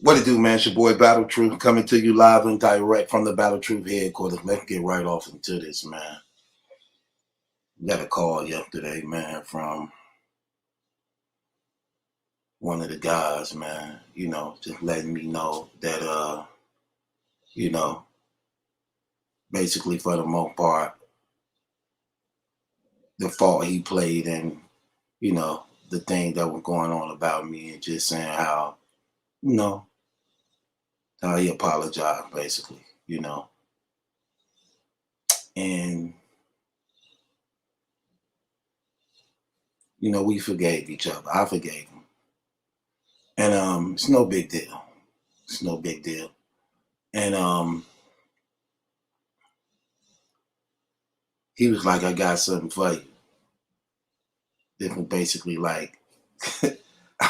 What it do, man? It's your boy Battle Truth coming to you live and direct from the Battle Truth headquarters. Let's get right off into this, man. Got a call yesterday, man, from one of the guys, man, just letting me know that, you know, basically for the most part, the fault he played and, the thing that was going on about me and just saying you know, how he apologized, basically. And we forgave each other. I forgave him. And it's no big deal. It's no big deal. And he was like, I got something for you. This was basically like,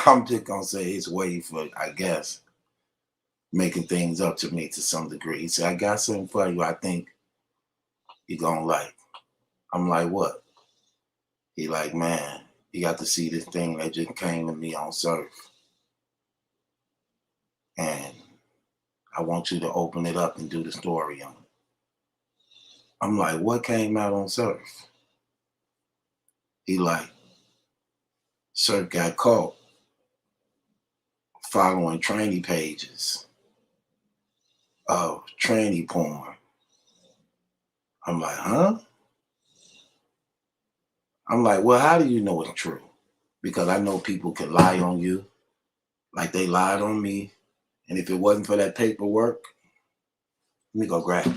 I'm just gonna say his way for, I guess, making things up to me to some degree. He said, I got something for you I think you're gonna like. I'm like, what? He like, man, you got to see this thing that just came to me on Surf. And I want you to open it up and do the story on it. I'm like, what came out on Surf? He like, Surf got caught following tranny pages of tranny porn. I'm like, huh? I'm like, well, how do you know it's true? Because I know people can lie on you like they lied on me. And if it wasn't for that paperwork, let me go grab it.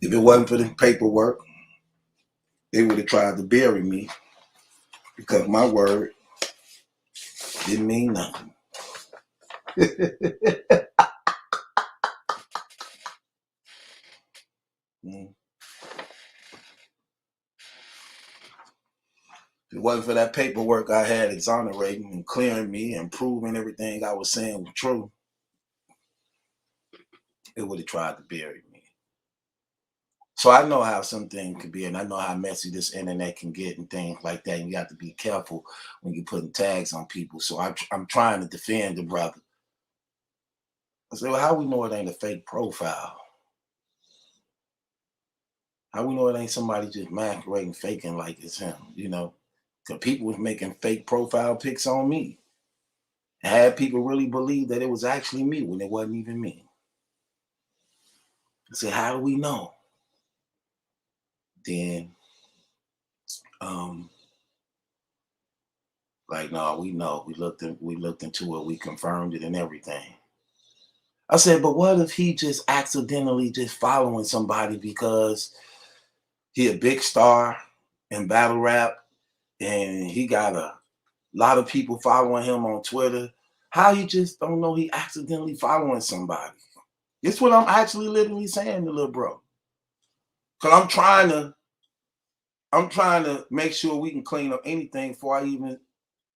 If it wasn't for the paperwork, they would have tried to bury me because my word didn't mean nothing. If it wasn't for that paperwork I had exonerating and clearing me and proving everything I was saying was true, it would have tried to bury me. So I know how some things can be, and I know how messy this internet can get and things like that. And you have to be careful when you're putting tags on people. So I'm trying to defend the brother. I said, well, how we know it ain't a fake profile? How we know it ain't somebody just masquerading, faking like it's him, Because people was making fake profile pics on me. And had people really believe that it was actually me when it wasn't even me. I said, how do we know? Then, like, no, we know. We looked into it, we confirmed it and everything. I said, but what if he just accidentally just following somebody because he a big star in battle rap and he got a lot of people following him on Twitter? How you just don't know he accidentally following somebody? It's what I'm actually literally saying to little bro. Cause I'm trying to make sure we can clean up anything before I even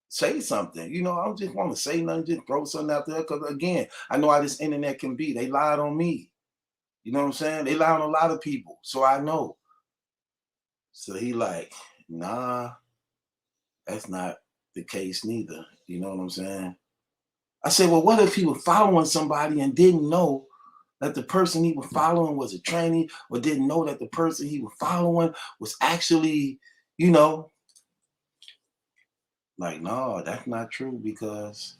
say something. I don't just want to say nothing, just throw something out there. Because again, I know how this internet can be. They lied on me. You know what I'm saying? They lied on a lot of people. So I know. So he like, nah, that's not the case neither. You know what I'm saying? I said, well, what if he was following somebody and didn't know that the person he was following was a trainee, or didn't know that the person he was following was actually, like, no, that's not true because,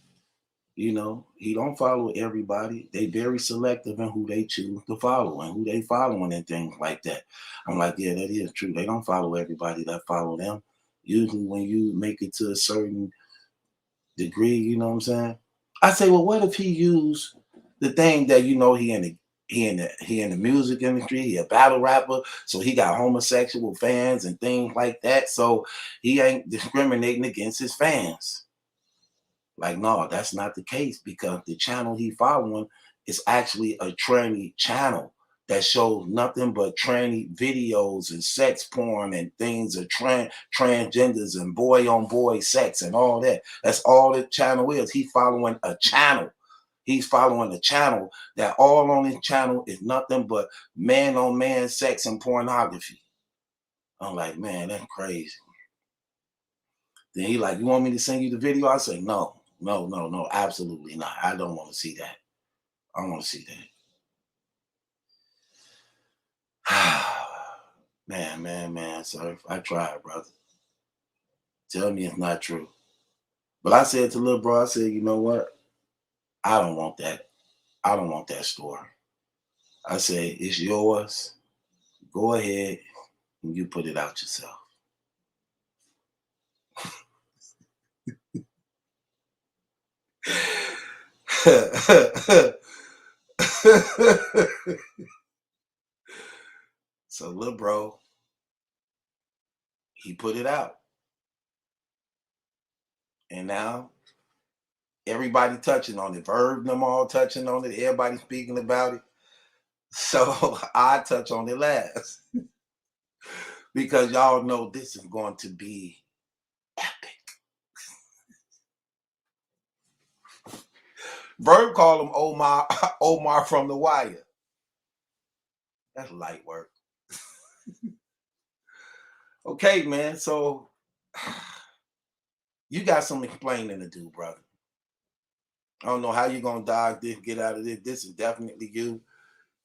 he don't follow everybody. They very selective in who they choose to follow and who they following and things like that. I'm like, yeah, that is true. They don't follow everybody that follow them. Usually when you make it to a certain degree, you know what I'm saying? I say, well, what if he used the thing that he in the music industry, he a battle rapper, so he got homosexual fans and things like that. So he ain't discriminating against his fans. Like, no, that's not the case because the channel he following is actually a tranny channel that shows nothing but tranny videos and sex porn and things of transgenders and boy on boy sex and all that. That's all the channel is. He following a channel. He's following a channel that all on his channel is nothing but man on man sex and pornography. I'm like, man, that's crazy. Then he like, you want me to send you the video? I say, no, no, no, no, absolutely not. I don't want to see that. I don't want to see that. Man, sir. I tried, brother. Tell me it's not true. But I said to little bro, I said, you know what? I don't want that. I don't want that story. I said, it's yours. Go ahead and you put it out yourself. So little bro, he put it out. And now everybody touching on it. Verb and them all touching on it. Everybody speaking about it. So I touch on it last. Because y'all know this is going to be epic. Verb called him Omar from The Wire. That's light work. Okay, man. So you got some explaining to do, brother. I don't know how you're gonna dodge this, get out of this. This is definitely you.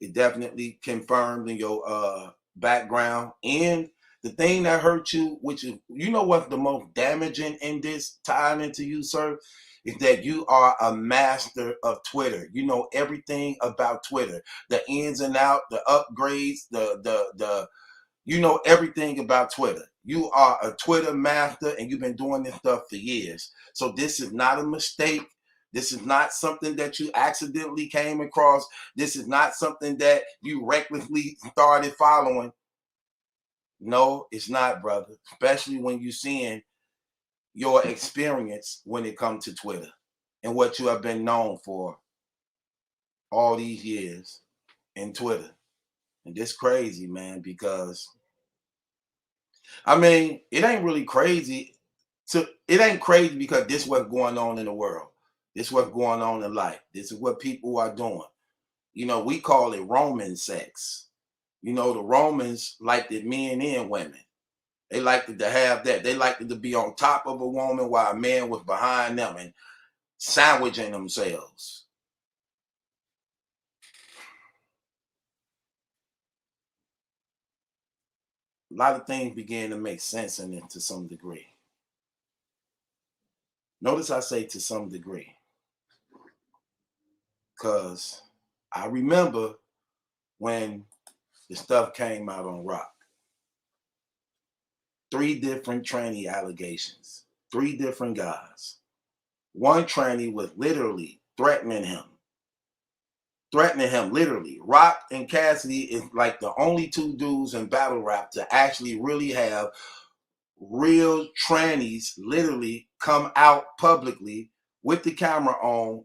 It definitely confirmed in your background. And the thing that hurt you, which is, you know what's the most damaging in this tying into you, sir, is that you are a master of Twitter. You know everything about Twitter, the ins and out, the upgrades, the you know everything about Twitter. You are a Twitter master and you've been doing this stuff for years. So this is not a mistake. This is not something that you accidentally came across. This is not something that you recklessly started following. No, it's not, brother. Especially when you're seeing your experience when it comes to Twitter and what you have been known for all these years in Twitter. And this crazy, man, because I mean, it ain't really crazy. It ain't crazy because this is what's going on in the world. This is what's going on in life. This is what people are doing. You know, we call it Roman sex. You know, the Romans liked it men and women. They liked it to have that. They liked it to be on top of a woman while a man was behind them and sandwiching themselves. A lot of things began to make sense in it to some degree. Notice I say to some degree, because I remember when the stuff came out on Rock. 3 different tranny allegations, 3 different guys. One tranny was literally threatening him literally. Rock and Cassidy is like the only 2 dudes in battle rap to actually really have real trannies literally come out publicly with the camera on,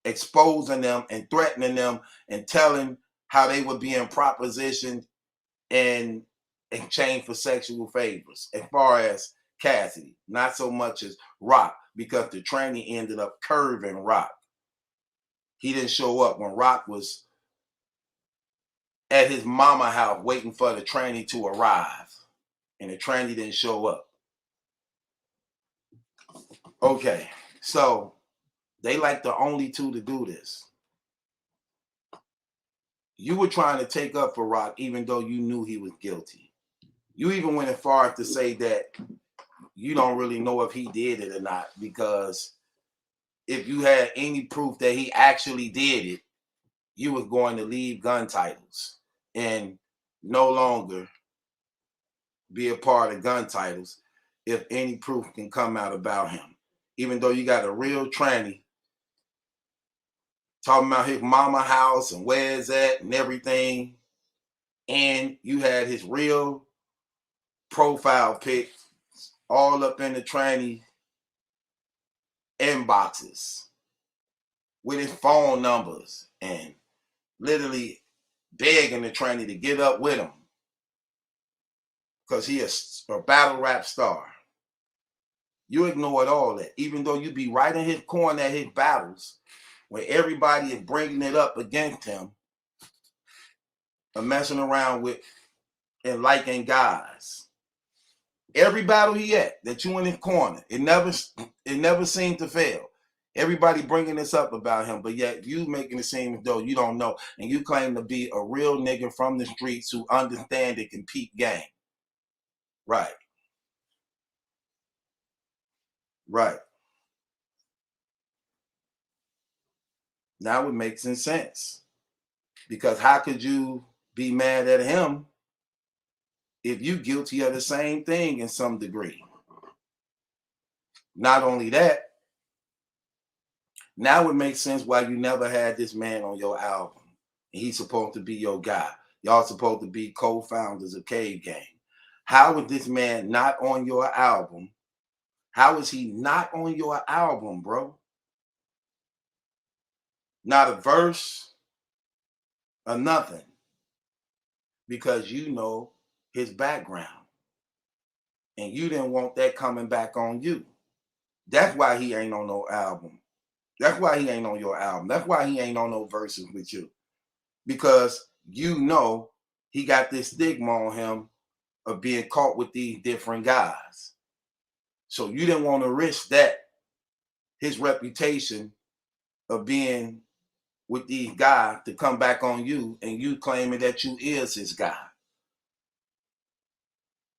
exposing them and threatening them and telling how they were being propositioned in exchange for sexual favors. As far as Cassidy, not so much as Rock, because the tranny ended up curving Rock. He didn't show up when Rock was at his mama house waiting for the tranny to arrive, and the tranny didn't show up. Okay, so they like the only 2 to do this. You were trying to take up for Rock even though you knew he was guilty. You even went as far as to say that you don't really know if he did it or not, because if you had any proof that he actually did it, you was going to leave gun titles and no longer be a part of gun titles if any proof can come out about him. Even though you got a real tranny talking about his mama house and where it's at and everything, and you had his real profile pic all up in the tranny inboxes with his phone numbers and literally begging the tranny to get up with him because he is a battle rap star. You ignored all that, even though you be right in his corner at his battles, when everybody is bringing it up against him and messing around with and liking guys. Every battle he at that you in his corner, it never seemed to fail. Everybody bringing this up about him, but yet you making it seem as though you don't know, and you claim to be a real nigga from the streets who understand the compete game. Right. Right. Now it makes sense. Because how could you be mad at him if you guilty of the same thing in some degree? Not only that, now it makes sense why you never had this man on your album. And he's supposed to be your guy. Y'all supposed to be co-founders of Cave Game. How is this man not on your album? How is he not on your album, bro? Not a verse or nothing. Because you know his background. And you didn't want that coming back on you. That's why he ain't on no album. That's why he ain't on your album. That's why he ain't on no verses with you. Because you know he got this stigma on him of being caught with these different guys. So you didn't want to risk that, his reputation of being with these guys to come back on you and you claiming that you is his guy.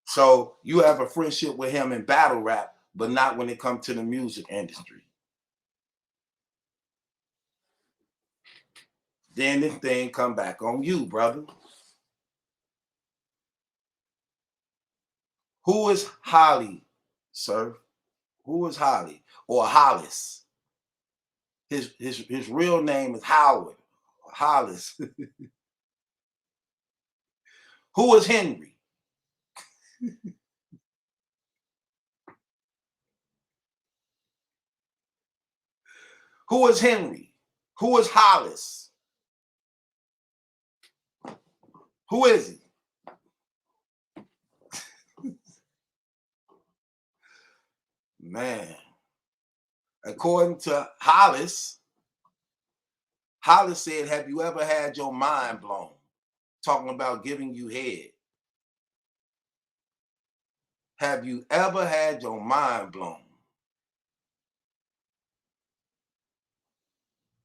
So you have a friendship with him in battle rap, but not when it comes to the music industry. Then this thing come back on you, brother. Who is Holly, sir? Who is Holly or Hollis? His real name is Howard Hollis. Who is Henry? Who is Henry? Who is Hollis? Who is he? Man, according to Hollis, Hollis said, have you ever had your mind blown? Talking about giving you head. Have you ever had your mind blown?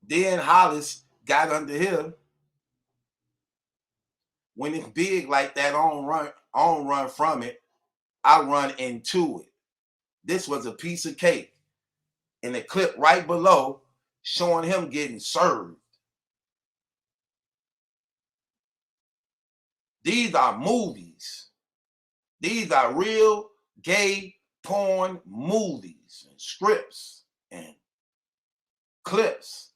Then Hollis got under here. When it's big like that, I don't run from it. I run into it. This was a piece of cake. And the clip right below showing him getting served. These are movies. These are real gay porn movies and scripts and clips.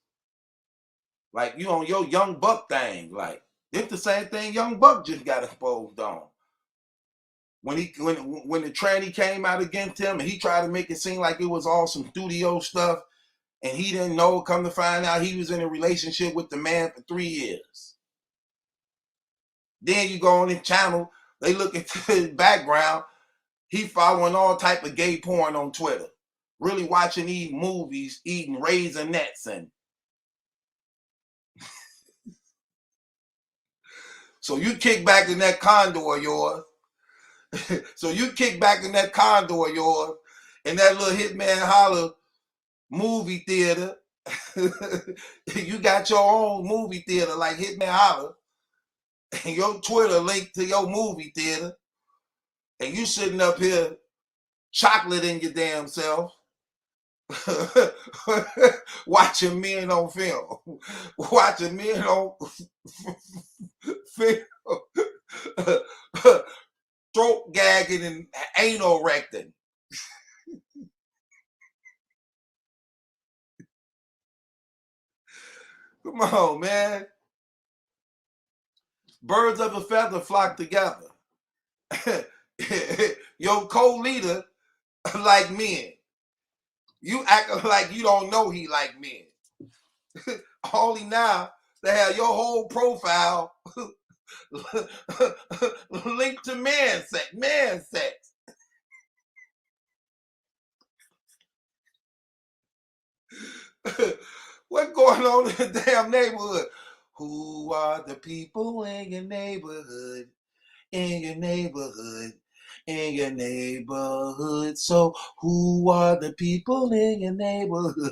Like you on your Young Buck thing. Like it's the same thing Young Buck just got exposed on. When the tranny came out against him and he tried to make it seem like it was all some studio stuff and he didn't know, come to find out he was in a relationship with the man for 3 years. Then you go on his channel, they look at his background, he following all type of gay porn on Twitter, really watching these movies, eating Raisinets and so you kick back in that condo of yours. So you kick back in that condo of yours in that little Hitman Holler movie theater. You got your own movie theater like Hitman Holler. And your Twitter linked to your movie theater. And you sitting up here chocolate in your damn self. Watching men on film. Watching men on film. Throat gagging and anal recting. Come on, man. Birds of a feather flock together. Your co-leader like men. You act like you don't know he like men. Only now they have your whole profile linked to man sex. What's going on in the damn neighborhood? Who are the people in your neighborhood? In your neighborhood? In your neighborhood. So who are the people in your neighborhood?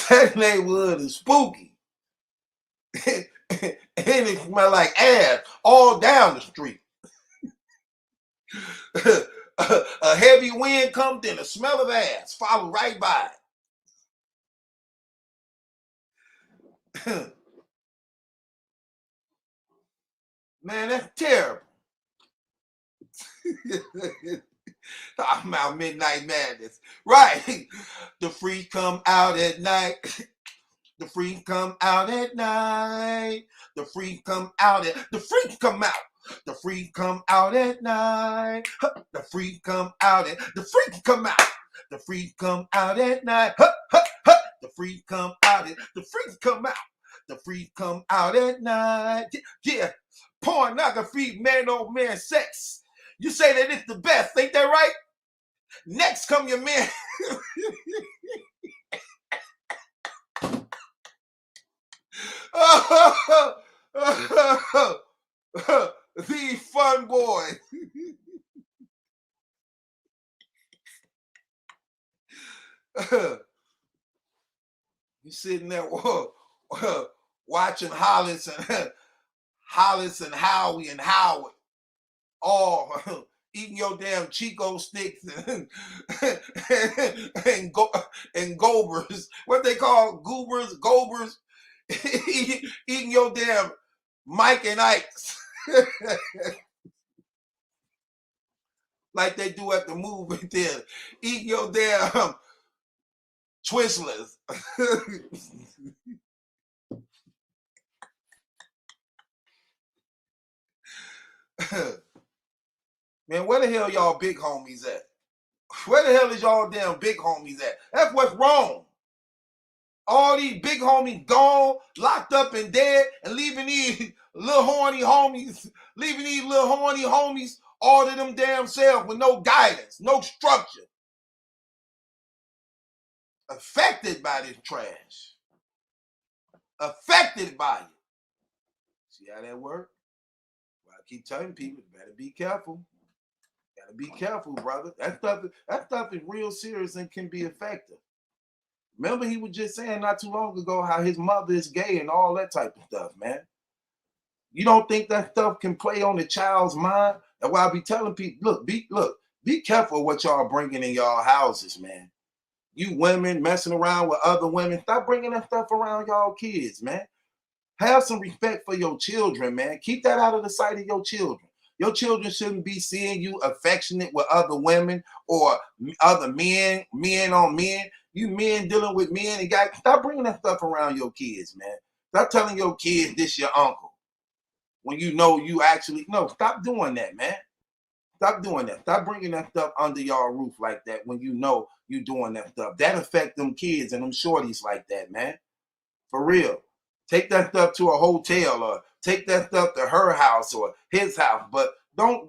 That neighborhood is spooky. And it smell like ass all down the street. A heavy wind comes in, a smell of ass, followed right by it. Man, that's terrible. Talking about Midnight Madness. Right. The freak come out at night. The freak come out at night. The freak come out at the freak come out. The freak come out at night. The freak come out at the freak come out. The freak come out at night. The freak come out at the freak come out. The freak come out at night. Yeah. Pornography, man on man sex. You say that it's the best, ain't that right? Next come your man. The fun boy. You sitting there watching Hollis and Howie and Howard all eating your damn Chico sticks and Gobers. What they call Gobers. Eating your damn Mike and Ike's. Like they do at the movie theater. Eating your damn Twizzlers. Man, where the hell y'all big homies at? Where the hell is y'all damn big homies at? That's what's wrong. All these big homies gone, locked up and dead, and leaving these little horny homies all to them damn self with no guidance, no structure. Affected by this trash. Affected by it. See how that works? Well, I keep telling people, better be careful. Gotta be careful, brother. That stuff is real serious and can be effective. Remember, he was just saying not too long ago how his mother is gay and all that type of stuff, man. You don't think that stuff can play on the child's mind? That's why I be telling people, be careful what y'all bringing in y'all houses, man. You women messing around with other women, stop bringing that stuff around y'all kids, man. Have some respect for your children, man. Keep that out of the sight of your children. Your children shouldn't be seeing you affectionate with other women or other men on men. You men dealing with men and guys, stop bringing that stuff around your kids, man. Stop telling your kids this your uncle when you know you actually no. Stop doing that, man. Stop doing that. Stop bringing that stuff under y'all roof like that when you know you doing that stuff. That affect them kids and them shorties like that, man. For real. Take that stuff to a hotel or take that stuff to her house or his house, but don't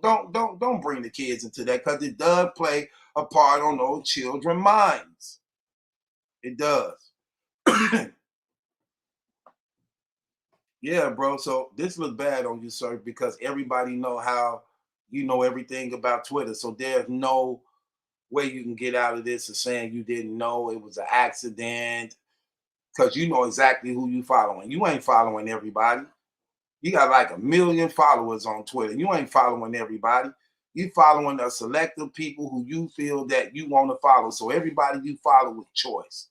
bring the kids into that because it does play a part on those children's minds. It does. Yeah, bro. So this looks bad on you, sir, because everybody know how you know everything about Twitter. So there's no way you can get out of this of saying you didn't know it was an accident because you know exactly who you following. You ain't following everybody. You got like 1 million followers on Twitter. You ain't following everybody. You following a selective people who you feel that you want to follow. So everybody you follow with choice.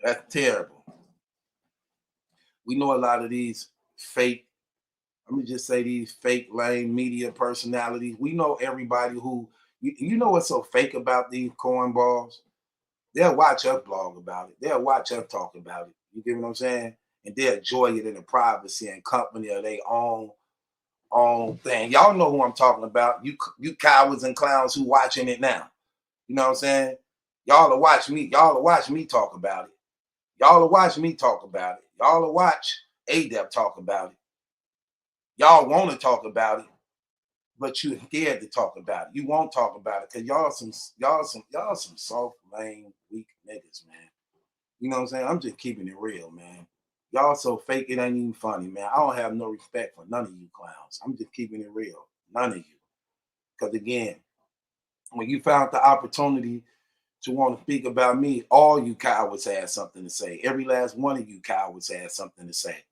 That's terrible. We know a lot of these fake, let me just say these fake lame media personalities. We know everybody who, you know what's so fake about these cornballs? They'll watch us blog about it. They'll watch us talk about it. You get what I'm saying? And they'll enjoy it in the privacy and company of their own thing. Y'all know who I'm talking about. You cowards and clowns who watching it now. You know what I'm saying? Y'all will watch me. Y'all will watch me talk about it. Y'all will watch me talk about it. Y'all will watch ADEP talk about it. Y'all want to talk about it. but you scared to talk about it. You won't talk about it because y'all some soft, lame, weak niggas, man. You know what I'm saying? I'm just keeping it real, man. Y'all so fake it ain't even funny, man. I don't have no respect for none of you clowns. I'm just keeping it real. None of you. Because again, when you found the opportunity to want to speak about me, all you cowards had something to say. Every last one of you cowards had something to say.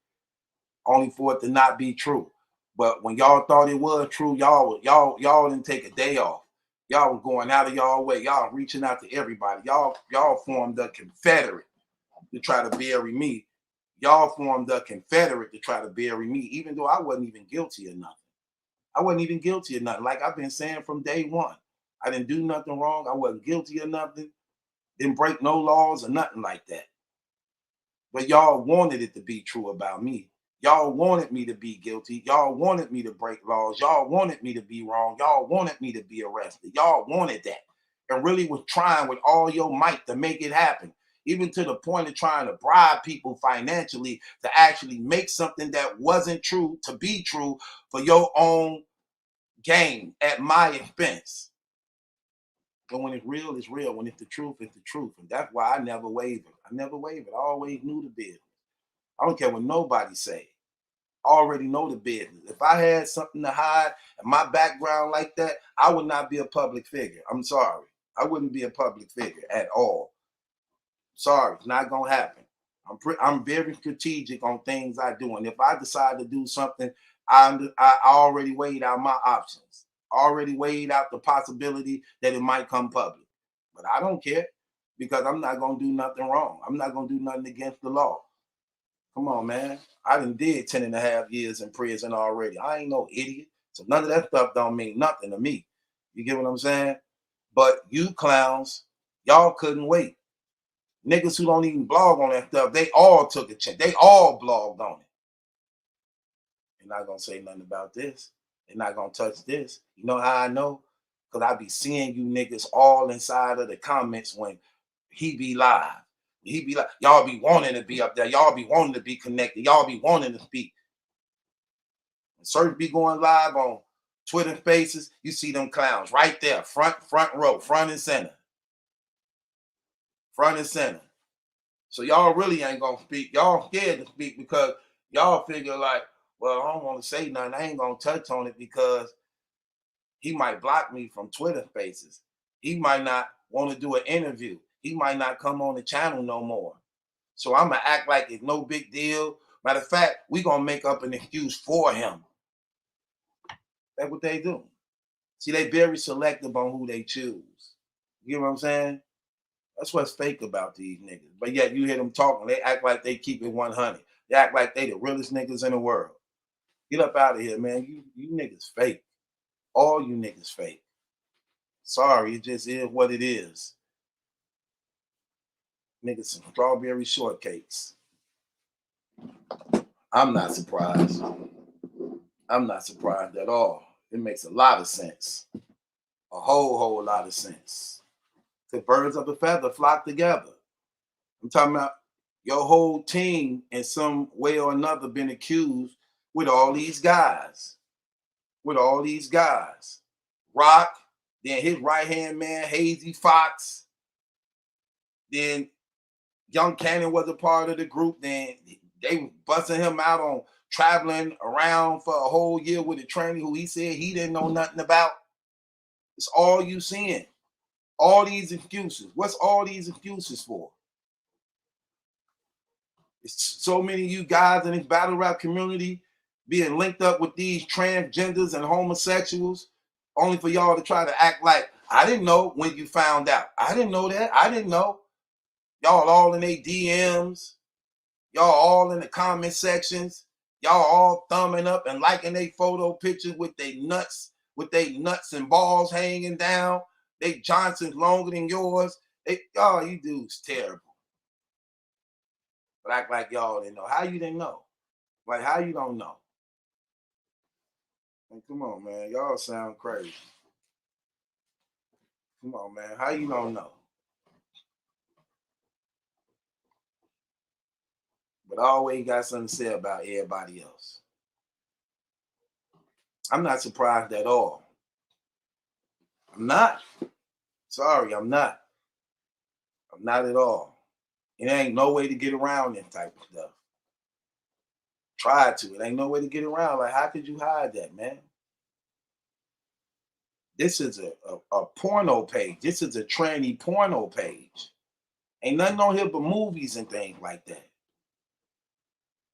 Only for it to not be true. But when y'all thought it was true, y'all didn't take a day off. Y'all was going out of y'all way. Y'all reaching out to everybody. Y'all formed a Confederate to try to bury me. Y'all formed a Confederate to try to bury me, even though I wasn't even guilty of nothing. I wasn't even guilty of nothing. Like I've been saying from day one. I didn't do nothing wrong. I wasn't guilty of nothing. Didn't break no laws or nothing like that. But y'all wanted it to be true about me. Y'all wanted me to be guilty. Y'all wanted me to break laws. Y'all wanted me to be wrong. Y'all wanted me to be arrested. Y'all wanted that. And really was trying with all your might to make it happen. Even to the point of trying to bribe people financially to actually make something that wasn't true to be true for your own gain at my expense. But when it's real, it's real. When it's the truth, it's the truth. And that's why I never wavered. I never wavered. I always knew the business. I don't care what nobody say. I already know the business. If I had something to hide and my background like that, I would not be a public figure. I'm sorry. I wouldn't be a public figure at all. Sorry, it's not gonna happen. I'm very strategic on things I do, and if I decide to do something, I already weighed out my options. Already weighed out the possibility that it might come public. But I don't care because I'm not gonna do nothing wrong. I'm not gonna do nothing against the law. Come on, man. I done did 10 and a half years in prison already. I ain't no idiot. So none of that stuff don't mean nothing to me. You get what I'm saying? But you clowns, y'all couldn't wait. Niggas who don't even blog on that stuff, they all took a chance. They all blogged on it. They're not gonna say nothing about this. They're not gonna touch this. You know how I know? Because I be seeing you niggas all inside of the comments when he be live. He be like, y'all be wanting to be up there. Y'all be wanting to be connected. Y'all be wanting to speak. When Surf be going live on Twitter Spaces, you see them clowns right there, front row, front and center. Front and center. So y'all really ain't gonna speak. Y'all scared to speak because y'all figure like, well, I don't want to say nothing. I ain't gonna touch on it because he might block me from Twitter Spaces. He might not want to do an interview. He might not come on the channel no more. So I'm gonna act like it's no big deal. Matter of fact, we gonna make up an excuse for him. That's what they do. See, they very selective on who they choose. You know what I'm saying? That's what's fake about these niggas. But yet you hear them talking, they act like they keep it 100. They act like they the realest niggas in the world. Get up out of here, man. You niggas fake. All you niggas fake. Sorry, it just is what it is. Niggas some strawberry shortcakes. I'm not surprised. I'm not surprised at all. It makes a lot of sense. A whole lot of sense. The birds of a feather flock together. I'm talking about your whole team in some way or another been accused with all these guys. With all these guys. Rock, then his right-hand man, Hazy Fox. Then Young Cannon was a part of the group. Then they were busting him out on traveling around for a whole year with a Tranny who he said he didn't know nothing about. It's all you seeing. All these excuses. What's all these excuses for? It's so many of you guys in this battle rap community being linked up with these transgenders and homosexuals, only for y'all to try to act like, I didn't know when you found out. I didn't know that. I didn't know. Y'all all in their DMs. Y'all all in the comment sections. Y'all all thumbing up and liking their photo pictures with their nuts and balls hanging down. They Johnson's longer than yours. Y'all, you dudes terrible. But act like y'all didn't know. How you didn't know? Like, how you don't know? Like, come on, man. Y'all sound crazy. Come on, man. How you don't know? But I always got something to say about everybody else. I'm not surprised at all. I'm not. Sorry, I'm not. I'm not at all. It ain't no way to get around this type of stuff. Try to. It ain't no way to get around. Like, how could you hide that, man? This is a porno page. This is a tranny porno page. Ain't nothing on here but movies and things like that.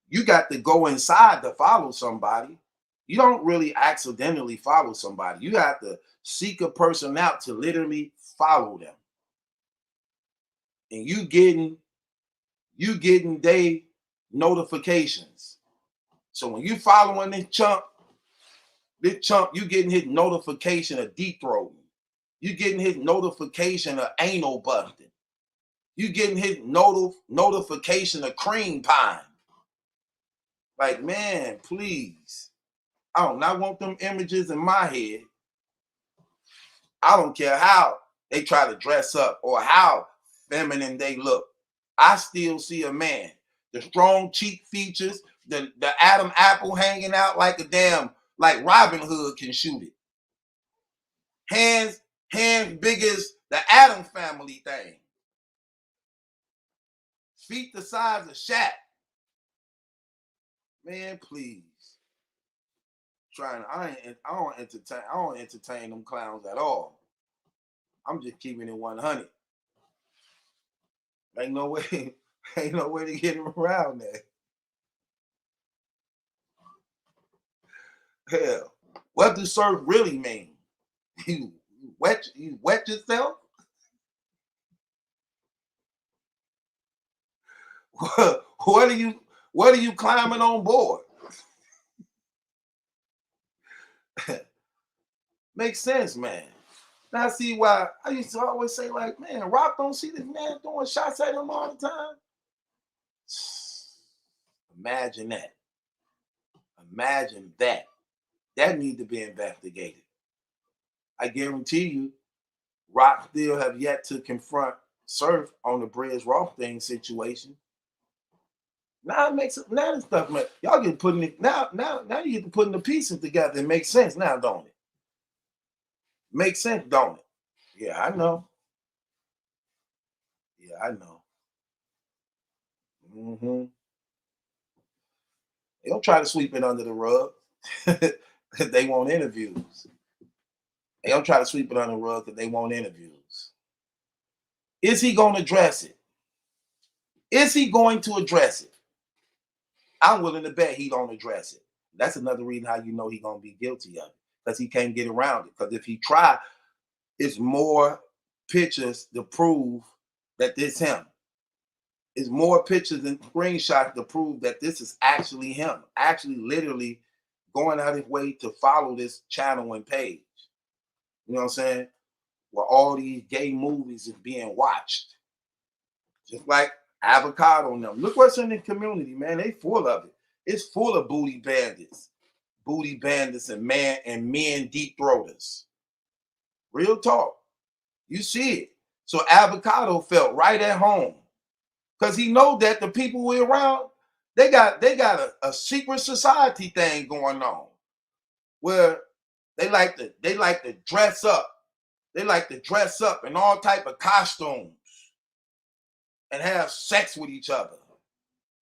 You got to go inside to follow somebody. You don't really accidentally follow somebody. You have to seek a person out to literally follow them. And you getting they notifications. So when you following this chump, you getting his notification of deep throating. You getting his notification of anal busting. You getting his notification of cream pie. Like, man, please. I do not want them images in my head. I don't care how they try to dress up or how feminine they look. I still see a man. The strong cheek features, the Adam apple hanging out like a damn, like Robin Hood can shoot it. Hands big as the Adam family thing. Feet the size of Shaq. Man, please. I don't entertain them clowns at all. I'm just keeping it 100. Ain't no way to get around that. Hell, what does surf really mean? You wet yourself? What are you climbing on board? Makes sense, man. Now I see why I used to always say, like, man, Rock don't see this man throwing shots at him all the time. Imagine that. Imagine that. That need to be investigated. I guarantee you, Rock still have yet to confront Surf on the Bridge Rothstein situation. Now it makes now this stuff, man. Y'all get putting it now you get to putting the pieces together. It makes sense now, don't it? Makes sense, don't it? Yeah, I know. Yeah, I know. They don't try to sweep it under the rug. They want interviews. They don't try to sweep it under the rug because they want interviews. Is he going to address it? Is he going to address it? I'm willing to bet he don't address it. That's another reason how you know he's going to be guilty of it, because he can't get around it. Because if he try, it's more pictures to prove that this him. It's more pictures and screenshots to prove that this is actually him. Actually, literally going out his way to follow this channel and page. You know what I'm saying? Where all these gay movies is being watched. Just like Avocado and them. Look what's in the community, man. They full of it. It's full of booty bandits and men deep throaters. Real talk. You see it. So Avocado felt right at home because he know that the people we're around, they got a secret society thing going on where they like to dress up. They like to dress up in all type of costumes and have sex with each other.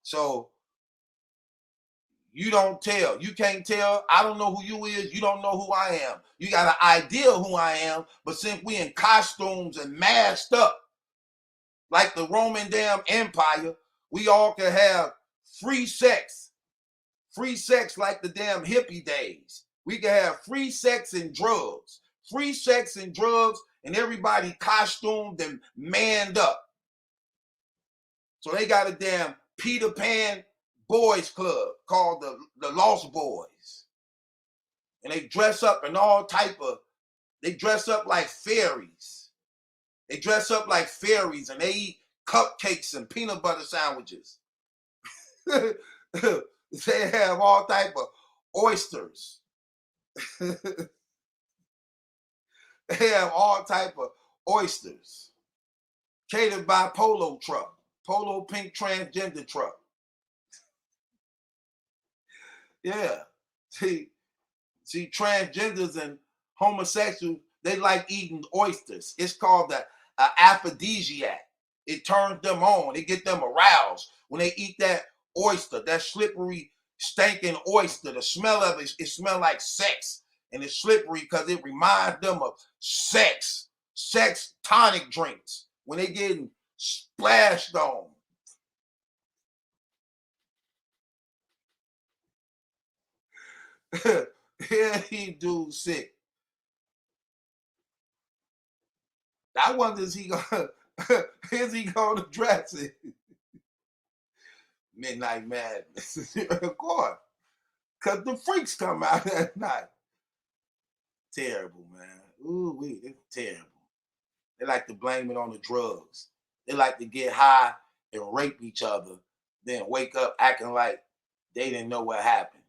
So you don't tell. You can't tell. I don't know who you is. You don't know who I am. You got an idea who I am, but since we in costumes and masked up like the Roman damn Empire, we all can have free sex. Free sex like the damn hippie days. We can have free sex and drugs. Free sex and drugs, and everybody costumed and manned up. So they got a damn Peter Pan boys club called the Lost Boys. And they dress up in all type of, they dress up like fairies. They dress up like fairies and they eat cupcakes and peanut butter sandwiches. They have all type of oysters. They have all type of oysters. Catered by Polo Truck. Polo Pink Transgender Truck. Yeah. See, See, transgenders and homosexuals, they like eating oysters. It's called the aphrodisiac. It turns them on. It get them aroused when they eat that oyster, that slippery, stinking oyster. The smell of it, it smells like sex. And it's slippery because it reminds them of sex. Sex tonic drinks when they getting splashed on. Yeah, he do sick. I wonder is he gonna address it? Midnight Madness. Of course. Cause the freaks come out at night. Terrible, man. Ooh, it's terrible. They like to blame it on the drugs. They like to get high and rape each other, then wake up acting like they didn't know what happened.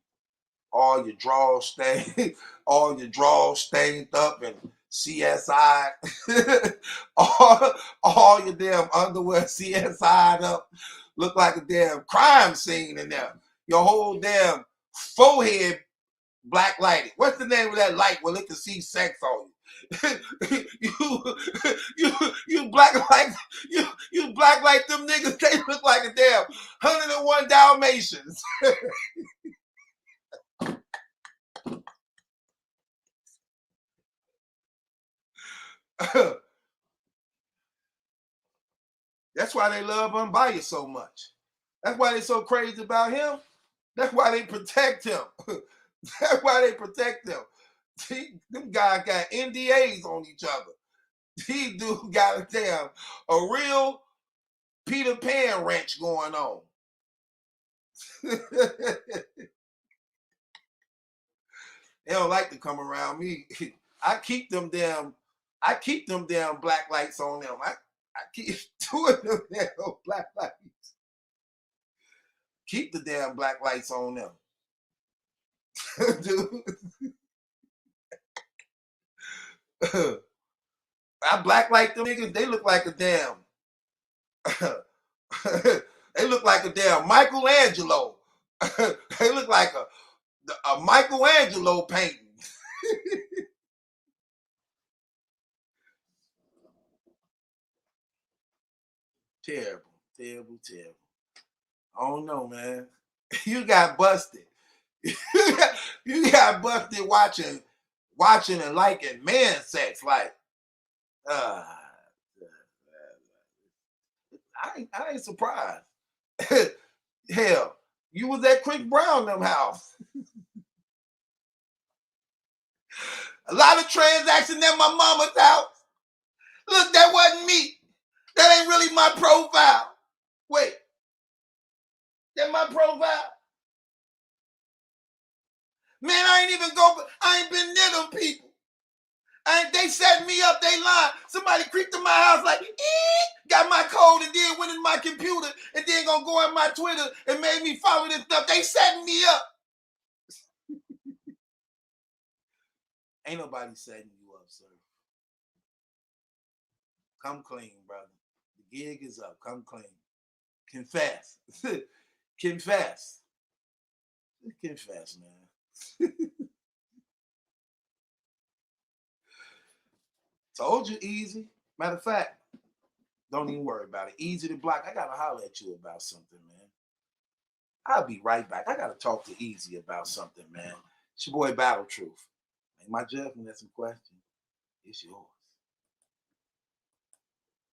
All your drawers stained, all your drawers stained up and CSI, all your damn underwear CSI'd up, look like a damn crime scene in there. Your whole damn forehead black lighted. What's the name of that light where it can see sex on you? you black like you black like them niggas. They look like a damn 101 Dalmatians. That's why they love Unbiased so much. That's why they're so crazy about him. That's why they protect him. That's why they protect him. Them guys got NDAs on each other. These dudes got a real Peter Pan wrench going on. They don't like to come around me. I keep them damn black lights on them. I keep doing them damn black lights. Keep the damn black lights on them. Dude. I black like them niggas. They look like a damn. They look like a damn Michelangelo. They look like a Michelangelo painting. Terrible, terrible, terrible. I don't know, man. You got busted. You got busted watching and liking man sex. Like, I ain't surprised. Hell, you was at Chris Brown them house. A lot of transactions at my mama's house. Look, that wasn't me. That ain't really my profile. Wait, that my profile? Man, I ain't been near them people. They set me up, they lied. Somebody creeped in my house like, got my code and then went in my computer and then gonna go on my Twitter and made me follow this stuff. They setting me up. Ain't nobody setting you up, sir. Come clean, brother. The gig is up. Come clean. Confess. Confess. Confess, man. Told you easy. Matter of fact, don't even worry about it. Easy to block. I gotta holler at you about something, man. I'll be right back. I gotta talk to Easy about something, man. It's your boy Battle Truth. Ain't my judgment, that's some questions. It's yours.